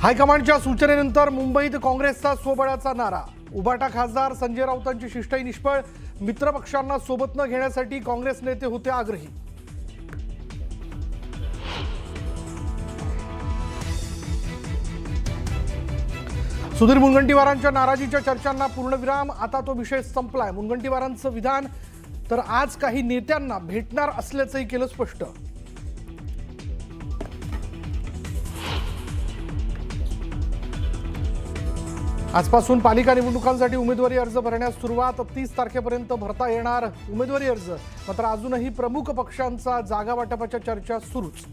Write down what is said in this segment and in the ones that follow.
हायकमांडच्या सूचनेनंतर मुंबईत काँग्रेसचा स्वबळाचा नारा. उबाटा खासदार संजय राऊतांची शिष्टाई निष्फळ. मित्रपक्षांना सोबत न घेण्यासाठी काँग्रेस नेते होते आग्रही. सुधीर मुनगंटीवारांच्या नाराजीच्या चर्चांना पूर्णविराम. आता तो विषय संपलाय. मुनगंटीवारांचं विधान तर आज काही नेत्यांना भेटणार असल्याचंही केलं स्पष्ट. आजपासून पालिका निवडणुकांसाठी उमेदवारी अर्ज भरण्यास सुरुवात. 30 तारखेपर्यंत भरता येणार उमेदवारी अर्ज. मात्र अजूनही प्रमुख पक्षांचा जागा वाटपाच्या चर्चा सुरूच.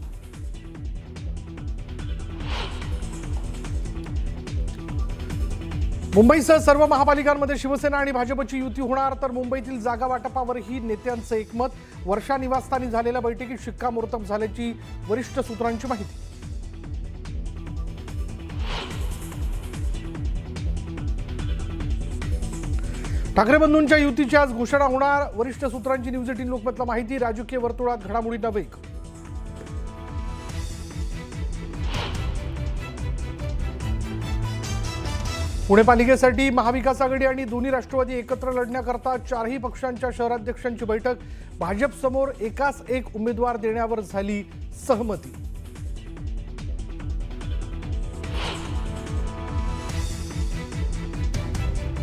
मुंबईसह सर्व महापालिकांमध्ये शिवसेना आणि भाजपची युती होणार. तर मुंबईतील जागा वाटपावरही नेत्यांचं एकमत. वर्षा निवासस्थानी झालेल्या बैठकीत शिक्कामोर्तब झाल्याची वरिष्ठ सूत्रांची माहिती. ठाकरे बंधूंच्या युतीची आज घोषणा होणार. वरिष्ठ सूत्रांची न्यूज 18 लोकमतला माहिती. राजकीय वर्तुळात घडामोडींना वेग. पुणे पालिकेसाठी महाविकास आघाडी आणि दोन्ही राष्ट्रवादी एकत्र लढण्याकरता चारही पक्षांच्या शहराध्यक्षांची बैठक. भाजप समोर एकाच एक उमेदवार देण्यावर झाली सहमती.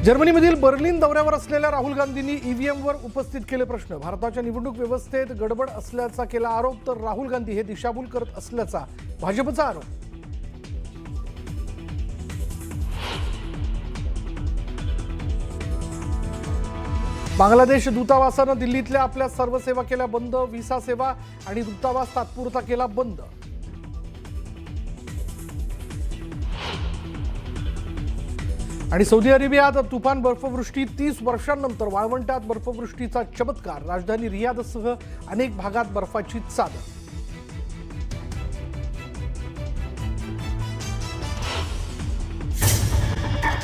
जर्मनीमधील बर्लिन दौऱ्यावर असलेल्या राहुल गांधींनी ईव्हीएमवर उपस्थित केले प्रश्न. भारताच्या निवडणूक व्यवस्थेत गडबड असल्याचा केला आरोप. तर राहुल गांधी हे दिशाभूल करत असल्याचा भाजपचा आरोप. बांगलादेश दूतावासानं दिल्लीतल्या आपल्या सर्व सेवा केल्या बंद. व्हिसा सेवा आणि दूतावास तात्पुरता केला बंद. आणि सौदी अरेबियात तुफान बर्फवृष्टी. 30 वर्षांनंतर वाळवंटात बर्फवृष्टीचा चमत्कार. राजधानी रियादसह अनेक भागात बर्फाची चादर.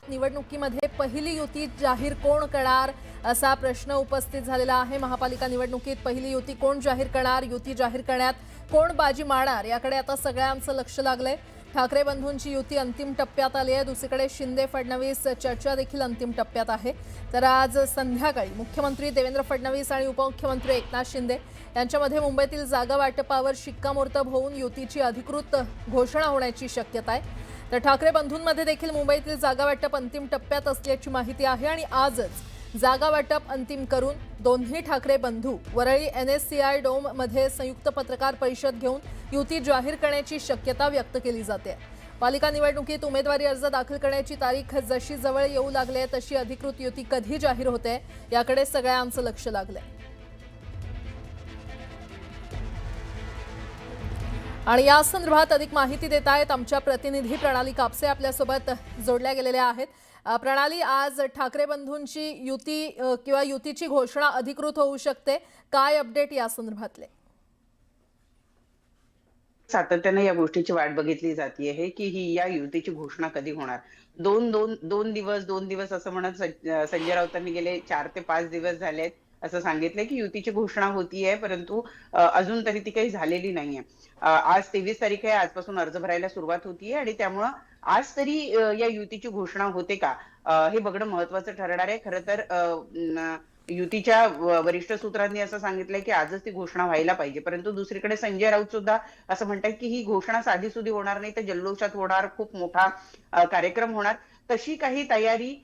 निवडणुकीमध्ये पहिली युती जाहीर कोण करणार असा प्रश्न उपस्थित झालेला आहे. महापालिका निवडणुकीत पहिली युती कोण जाहीर करणार, युती जाहीर करण्यात कोण बाजी मारणार याकडे आता सगळ्यांचं लक्ष लागलंय. ठाकरे बंधूंची युती अंतिम टप्प्यात आली आहे. दुसरीकडे शिंदे फडणवीस चर्चा देखील अंतिम टप्प्यात आहे. तर आज संध्याकाळी मुख्यमंत्री देवेंद्र फडणवीस आणि उपमुख्यमंत्री एकनाथ शिंदे यांच्यामध्ये मुंबईतील जागा वाटपावर शिक्कामोर्तब होऊन युतीची अधिकृत घोषणा होण्याची शक्यता आहे. तर ठाकरे बंधूंमध्ये देखील मुंबईतील जागा वाटप अंतिम टप्प्यात असल्याची माहिती आहे आणि आजच जागा वाटप अंतिम करून दोन्ही ठाकरे बंधू वरळी NSCI डोम मध्ये संयुक्त पत्रकार परिषद घेऊन युती जाहीर करण्याची शक्यता व्यक्त केली जाते. पालिका निवडणुकीत उमेदवारी अर्ज दाखल करण्याची तारीख जशी जवळ येऊ लागली तशी अधिकृत युती कधी जाहीर होते याकडे सगळ्यांचं लक्ष लागलंय. आणि या संदर्भात अधिक माहिती देत आहेत आमच्या प्रतिनिधी प्रणाली कापसे आपल्यासोबत जोडल्या गेलेल्या आहेत. प्रणाली, आज ठाकरे बंधूंची युती किंवा युतीची घोषणा अधिकृत होऊ शकते. काय अपडेट या संदर्भातले? सातत्याने या गोष्टीची वाट बघितली जाते आहे की या युतीची घोषणा कधी होणार. दोन दिवस असं म्हणत संजय राऊतांनी गेले 4 ते 5 दिवस झालेत असं सांगितलंय की युतीची घोषणा होतीये, परंतु अजून तरी ती काही झालेली नाहीये. आज 23 तारीख आहे. आजपासून अर्ज भरायला सुरुवात होतीये आणि त्यामुळं आज तरी या युतीची घोषणा होते का हे बघणं महत्वाचं ठरणार आहे. खरं तर युतीच्या वरिष्ठ सूत्रांनी असं सांगितलंय की आजच ती घोषणा व्हायला पाहिजे. परंतु दुसरीकडे संजय राऊत सुद्धा असं म्हणतात की ही घोषणा साधीसुधी होणार नाही, तर जल्लोषात होणार, खूप मोठा कार्यक्रम होणार. तशी काही तयारी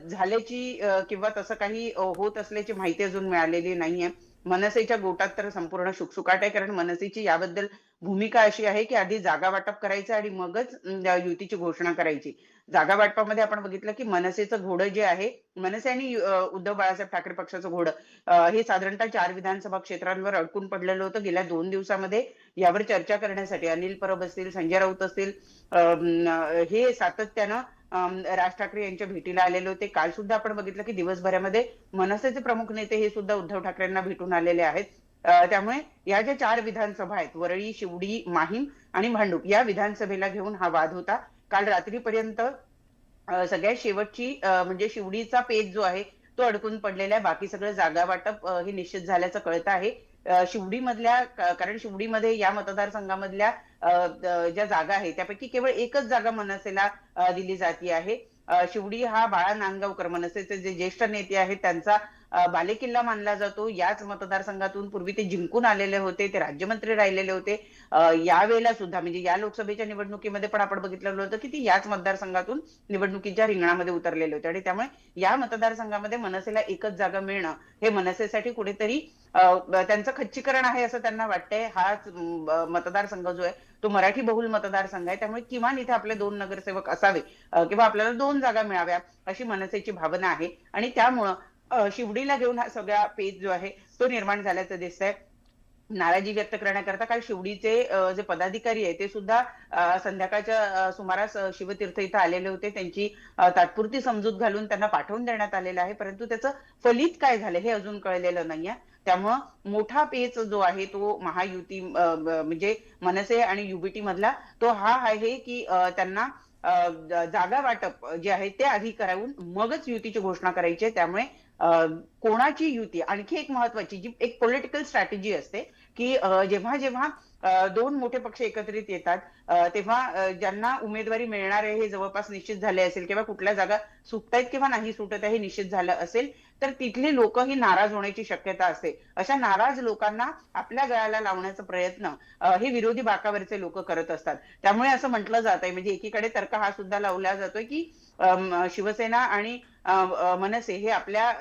झाल्याची किंवा तसं काही होत असल्याची माहिती अजून मिळालेली नाहीये. मनसेच्या गोटात तर संपूर्ण शुकशुकाट आहे, कारण मनसेची याबद्दल भूमिका अशी आहे की आधी जागा वाटप करायचं आणि मगच युतीची घोषणा करायची. जागा वाटपामध्ये आपण बघितलं की मनसेचं घोडं जे आहे, मनसे आणि उद्धव बाळासाहेब ठाकरे पक्षाचं घोडं हे साधारणतः 4 विधानसभा क्षेत्रांवर अडकून पडलेलं होतं. गेल्या 2 दिवसामध्ये यावर चर्चा करण्यासाठी अनिल परब असतील, संजय राऊत असतील, हे सातत्यानं राज ठाकरे यांच्या भेटीला आलेले होते. काल सुद्धा आपण बघितलं की दिवसभरामध्ये मनसेचे प्रमुख नेते हे सुद्धा उद्धव ठाकरेंना भेटून आलेले आहेत. त्यामुळे या ज्या 4 विधानसभा आहेत, वरळी, शिवडी, माहीम आणि भांडूप, या विधानसभेला घेऊन हा वाद होता. काल रात्रीपर्यंत सगळ्यात शेवटची म्हणजे शिवडीचा पेच जो आहे तो अडकून पडलेला आहे. बाकी सगळं जागा वाटप हे निश्चित झाल्याचं कळतं आहे. शिवडीमधल्या कारण शिवडीमध्ये या मतदारसंघामधल्या ज्या जागा आहेत त्यापैकी केवळ एकच जागा मनसेला दिली जाती आहे. शिवडी हा बाळा नांदगावकर मनसेचे जे ज्येष्ठ नेते आहेत त्यांचा बालेकिल्ला मानला जातो. याच मतदारसंघातून पूर्वी ते जिंकून आलेले होते, ते राज्यमंत्री राहिलेले होते. यावेळेला सुद्धा म्हणजे या लोकसभेच्या निवडणुकीमध्ये पण आपण बघितलेलं होतं की ती याच मतदारसंघातून निवडणुकीच्या रिंगणामध्ये उतरलेले होते आणि त्यामुळे या मतदारसंघामध्ये मनसेला एकच जागा मिळणं हे मनसेसाठी कुठेतरी त्यांचं खच्चीकरण आहे असं त्यांना वाटतंय. हाच मतदारसंघ जो आहे तो मराठी बहुल मतदारसंघ आहे, त्यामुळे किमान इथे आपले 2 नगरसेवक असावे किंवा आपल्याला 2 जागा मिळाव्या अशी मनसेची भावना आहे आणि त्यामुळं शिवडीला घेऊन हा सगळा पेच जो आहे तो निर्माण झाल्याचं दिसतंय. नाराजी व्यक्त करण्याकरता काल शिवडीचे जे पदाधिकारी आहे ते सुद्धा संध्याकाळच्या सुमारास शिवतीर्थ इथं आलेले होते. त्यांची तात्पुरती समजूत घालून त्यांना पाठवून देण्यात आलेलं आहे, परंतु त्याचं फलित काय झालं हे अजून कळलेलं नाहीये. त्यामुळं मोठा पेच जो आहे तो महायुती म्हणजे मनसे आणि युबीटी मधला तो हा आहे की त्यांना जागा वाटप जे आहे ते आधी करावून मगच युतीची घोषणा करायची आहे. त्यामुळे कोणाची युती आणखी एक महत्वाची जी एक पॉलिटिकल स्ट्रॅटेजी असते की जेव्हा जेव्हा 2 मोठे पक्ष एकत्रित येतात तेव्हा ज्यांना उमेदवारी मिळणार आहे हे जवळपास निश्चित झाले असेल किंवा कुठल्या जागा सुटतायत किंवा नाही सुटत आहे हे निश्चित झालं असेल तर तिथले लोक ही नाराज होण्याची शक्यता असते. अशा नाराज लोकांना आपल्या गळ्याला लावण्याचा प्रयत्न हे विरोधी बाकावरचे लोक करत असतात. त्यामुळे असं म्हटलं जात आहे म्हणजे एकीकडे तर्क हा सुद्धा लावला जातोय की शिवसेना आणि मनसे हे आपल्या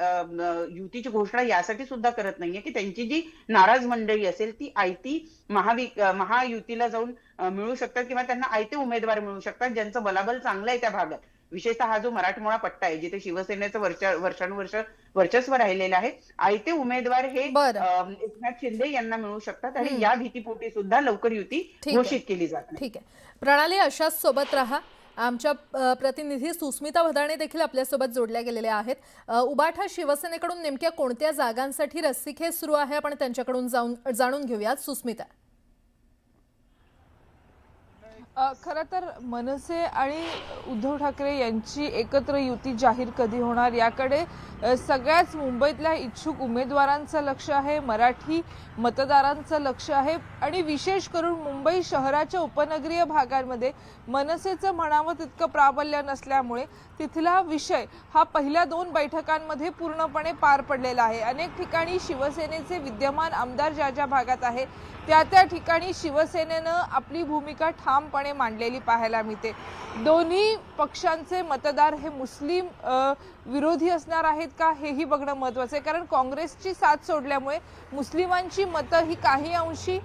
युतीची घोषणा यासाठी सुद्धा करत नाहीये की त्यांची जी नाराज मंडळी असेल ती आयती महायुतीला जाऊन मिळू शकतात किंवा त्यांना आयते उमेदवार मिळू शकतात ज्यांचं बलाबल चांगलं आहे त्या भागात. विशेषतः हा जो मराठमोळा पट्टा आहे जिथे शिवसेनेचं वर्षानुवर्ष वर्चस्व राहिलेलं आहे, आयते उमेदवार हे एकनाथ शिंदे यांना मिळू शकतात आणि या भीतीपोटी सुद्धा लवकर युती घोषित केली जाते. ठीक आहे प्रणाली, अशाच सोबत राहा. आमच्या प्रतिनिधी सुस्मिता भदाणे देखील आपल्यासोबत जोडल्या गेलेल्या आहेत. उबाठा शिवसेनेकडून नेमक्या कोणत्या जागांसाठी रस्सीखेच सुरू आहे आपण त्यांच्याकडून जाणून घेऊयात. सुस्मिता, खरं तर मनसे आणि उद्धव ठाकरे यांची एकत्र युती जाहीर कधी होणार याकडे सगळ्याच मुंबईतल्या इच्छुक उमेदवारांचं लक्ष आहे, मराठी मतदारांचं लक्ष आहे आणि विशेष करून मुंबई शहराच्या उपनगरीय भागांमध्ये मनसेचं म्हणावं तितकं प्राबल्य नसल्यामुळे तिथला विषय हा पहिल्या 2 बैठकांमध्ये पूर्णपणे पार पडलेला आहे. अनेक ठिकाणी शिवसेनेचे विद्यमान आमदार ज्या ज्या भागात आहे त्या ठिकाणी शिवसेनेनं आपली भूमिका ठामपणे मांडलेली पाहायला मिळते. दोन्ही पक्षांचे मतदार हे मुस्लिम विरोधी असणार आहेत का हेही बघणं महत्त्वाचं आहे, कारण काँग्रेसची साथ सोडल्यामुळे मुस्लिमांची मतं ही काही अंशी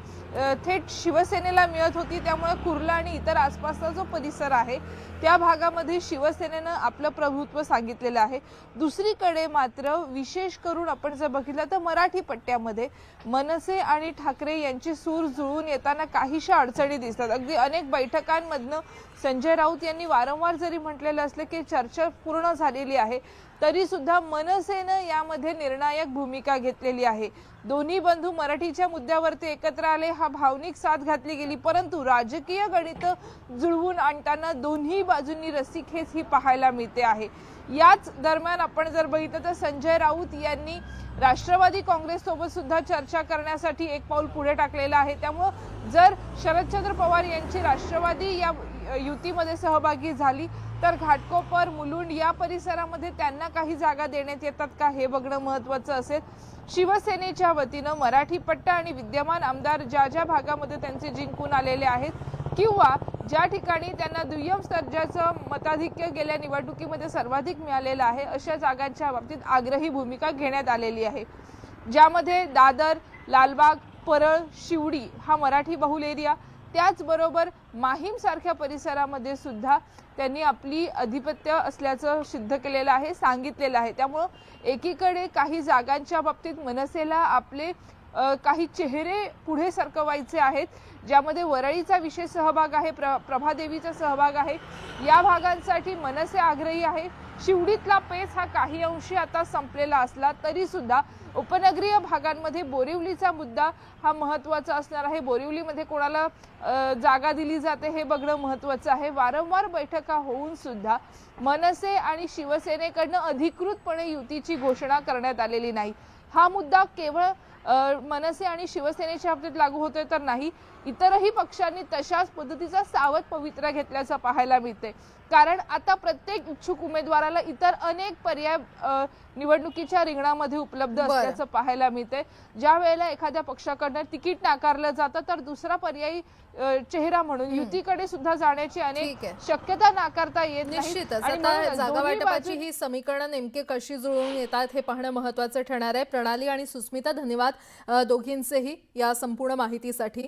थेट शिवसेनेला मिळत होती. त्यामुळे कुर्ला आणि इतर आसपासचा जो परिसर आहे त्या भागामध्ये शिवसेनेनं आपलं प्रभुत्व सांगितलेलं आहे. दुसरीकडे मात्र विशेष करून आपण जर बघितलं तर मराठी पट्ट्यामध्ये मनसे आणि ठाकरे यांची सूर जुळून येताना काहीशा अडचणी दिसतात. अगदी अनेक बैठकांमधनं संजय राऊत यांनी वारंवार जरी म्हटलेलं असलं की चर्चा पूर्ण झालेली आहे तरी सुद्धा मनसेनं यामध्ये निर्णायक भूमिका घेतलेली आहे. दोन्ही बंधू मराठीच्या मुद्द्यावरती एकत्र आले, हा भावनिक साथ घातली गेली, परंतु राजकीय गणित जुळवून आणताना दोन्ही बाजूंनी रस्सीखेच ही पाहायला मिळते आहे. याच दरम्यान आपण जर बघितलं तर संजय राऊत यांनी राष्ट्रवादी काँग्रेस सोबत सुद्धा चर्चा करण्यासाठी एक पाऊल पुढे टाकलेलं आहे. त्यामुळे जर शरदचंद्र पवार यांची राष्ट्रवादी या युतीमध्ये सहभागी झाली तर घाटकोपर मुलुंड या परिसरामध्ये त्यांना काही जागा देण्यात येतात का हे बघणं महत्त्वाचं असेल. शिवसेनेच्या वतीनं मराठी पट्टा आणि विद्यमान आमदार ज्या ज्या भागामध्ये त्यांचे जिंकून आलेले आहेत किंवा ज्या ठिकाणी त्यांना दुय्यम दर्जाचं मताधिक्य गेल्या निवडणुकीमध्ये सर्वाधिक मिळालेलं आहे अशा जागांच्या बाबतीत आग्रही भूमिका घेण्यात आलेली आहे, ज्यामध्ये दादर, लालबाग, परळ, शिवडी हा मराठी बहुल एरिया, त्याचबरोबर माहीम सारख्या परिसरामध्ये सुद्धा त्यांनी आपली अधिपत्य असल्याचं सिद्ध केलेलं आहे, सांगितलेलं आहे. त्यामुळं एकीकडे काही जागांच्या बाबतीत मनसेला आपले काही चेहरे पुढे सरकवायचे आहेत, ज्यामध्ये वरळीचा विशेष सहभाग आहे, प्रभादेवीचा सहभाग आहे. या भागांसाठी मनसे आग्रही आहे. शिवडीतला पेच हा काही अंशी आता संपलेला असला तरी सुद्धा उपनगरीय भागांमध्ये बोरिवलीचा मुद्दा हा महत्त्वाचा असणार आहे. बोरिवलीमध्ये कोणाला जागा दिली जाते हे बघणं महत्त्वाचं आहे. वारंवार बैठका होऊन सुद्धा मनसे आणि शिवसेनेकडनं अधिकृतपणे युतीची घोषणा करण्यात आलेली नाही. हा मुद्दा केवळ मनसे आणि शिवसेनेच्या बाबतीत लागू होतोय तर नाही, इतरही पक्षांनी तशाच पद्धतीचा सावध पवित्रा घेतल्याचं पाहायला मिळते. कारण आता प्रत्येक इच्छुक उमेदवाराला इतर अनेक पर्याय निवडणुकीच्या रिंगणामध्ये उपलब्ध असल्याचं पाहायला मिळते. ज्या वेळेला एखाद्या पक्षाकडनं तिकीट नाकारलं जातं तर दुसरा पर्यायी चेहरा म्हणून युतीकडे सुद्धा जाण्याची अनेक शक्यता नाकारता येत नाही. निश्चितच आणि आता म्हणूनच जागा दोन्ही वाटपाची बाजू- ही समीकरणं नेमके कशी जुळून येतात हे पाहणं महत्त्वाचं ठरणार आहे. प्रणाली आणि सुस्मिता, धन्यवाद दोघींचेही या संपूर्ण माहितीसाठी.